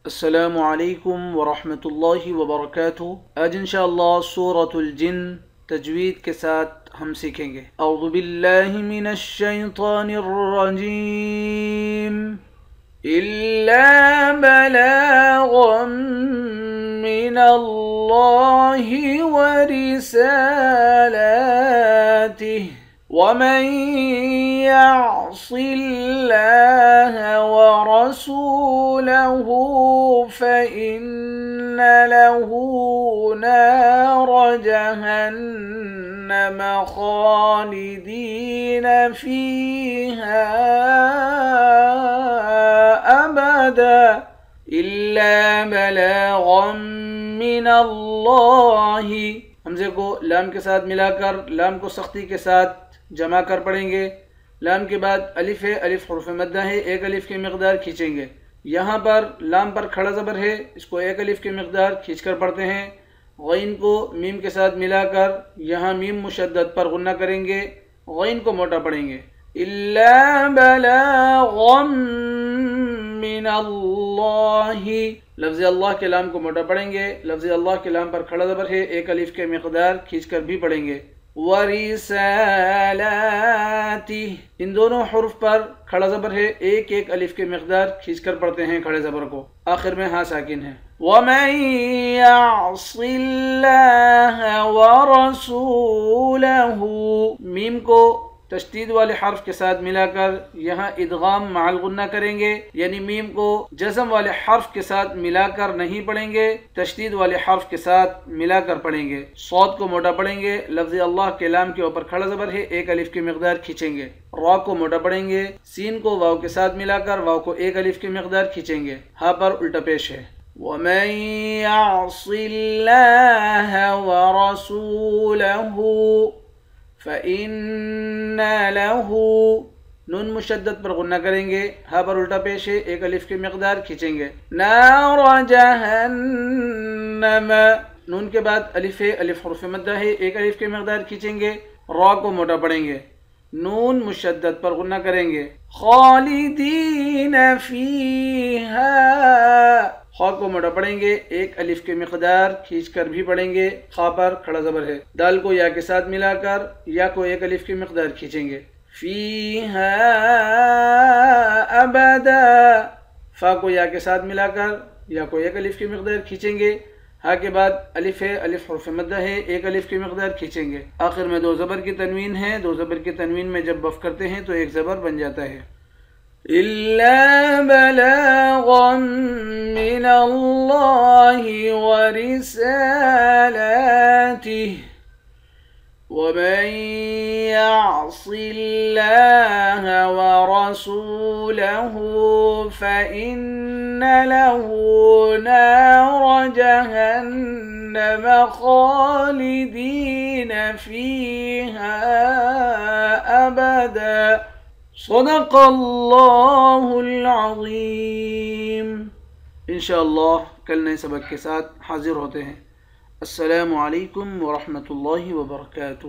السلام علیکم ورحمۃ اللہ وبرکاتہ۔ آج انشاءاللہ سورۃ الجن تجوید کے ساتھ ہم سیکھیں گے۔ اعوذ باللہ من الشیطان الرجیم الا بلاغا من اللہ ورسالاتہ ومن يعص الله ورسوله فإن له نار جهنم خالدين فيها أبدا إلا بلاغا من الله۔ حمزے کو لام کے ساتھ ملا کر لام کو سختی کے ساتھ جمع کر پڑھیں گے۔ لام کے بعد الف ہے، الف حرف مدہ ہے، ایک الف کی مقدار کھینچیں گے۔ یہاں پر لام پر کھڑا زبر ہے، اس کو ایک الف کی مقدار کھینچ کر پڑھتے ہیں۔ غین کو میم کے ساتھ ملا کر یہاں میم مشدد پر غنہ کریں گے، غین کو موٹا پڑھیں گے۔ الا بلاغا من اللہ، لفظ اللہ کے لام کو موٹا پڑھیں گے۔ لفظ اللہ کے لام پر کھڑا زبر ہے، ایک الف کے مقدار کھینچ کر بھی پڑھیں گے۔ وَرِسَالَاتِهِ، ان دونوں حروف پر کھڑا زبر ہے، ایک ایک الف کے مقدار کھینچ کر پڑھتے ہیں کھڑے زبر کو، آخر میں ہاں ساکن ہے۔ وَمَن يَعْصِ اللَّهَ وَرَسُولَهُ، میم کو تشدید والے حرف کے ساتھ ملا کر یہاں ادغام مع الغنہ کریں گے، یعنی میم کو جزم والے حرف کے ساتھ ملا کر نہیں پڑھیں گے، تشدید والے حرف کے ساتھ ملا کر پڑھیں گے۔ صاد کو موٹا پڑھیں گے، لفظ اللہ کے لام کے اوپر کھڑا زبر ہے، ایک الف کی مقدار کھینچیں گے۔ را کو موٹا پڑھیں گے، سین کو واو کے ساتھ ملا کر واو کو ایک الف کی مقدار کھینچیں گے، ہاں پر الٹا پیش ہے۔ وَمَن يَعْصِ اللَّهَ وَرَسُولَهُ فَإِنَّ لَهُ، نون مشدد پر غنہ کریں گے، ہاں پر الٹا پیش ہے، ایک الف کی مقدار کھینچیں گے۔ نار جہنم، نون کے بعد الف ہے، الف حرف مدہ ہے، ایک الف کی مقدار کھینچیں گے۔ را کو موٹا پڑھیں گے، نون مشدد پر غنہ کریں گے۔ خالدین فیہا، خا کو موٹا پڑھیں گے، ایک الف کی مقدار کھینچ کر بھی پڑھیں گے، خا پر کھڑا زبر ہے۔ دال کو یا کے ساتھ ملا کر یا کو ایک الف کی مقدار کھینچیں گے۔ فیہا ابدا، فا کو یا کے ساتھ ملا کر یا کو ایک الف کی مقدار کھینچیں گے، ہا کے بعد الف ہے، الف حرف مدہ ہے، ایک الف کی مقدار کھینچیں گے۔ آخر میں دو زبر کی تنوین ہے، دو زبر کی تنوین میں جب وقف کرتے ہیں تو ایک زبر بن جاتا ہے۔ إِلَّا بَلَاغًا مِّنَ اللَّهِ وَرِسَالَاتِهِ وَمَن يَعْصِ اللَّهَ وَرَسُولَهُ فَإِنَّ لَهُ نَارَ جَهَنَّمَ خَالِدِينَ فِيهَا أَبَدًا۔ صدق اللہ العظیم۔ انشاءاللہ کل نئے سبق کے ساتھ حاضر ہوتے ہیں۔ السلام علیکم ورحمۃ اللہ وبرکاتہ۔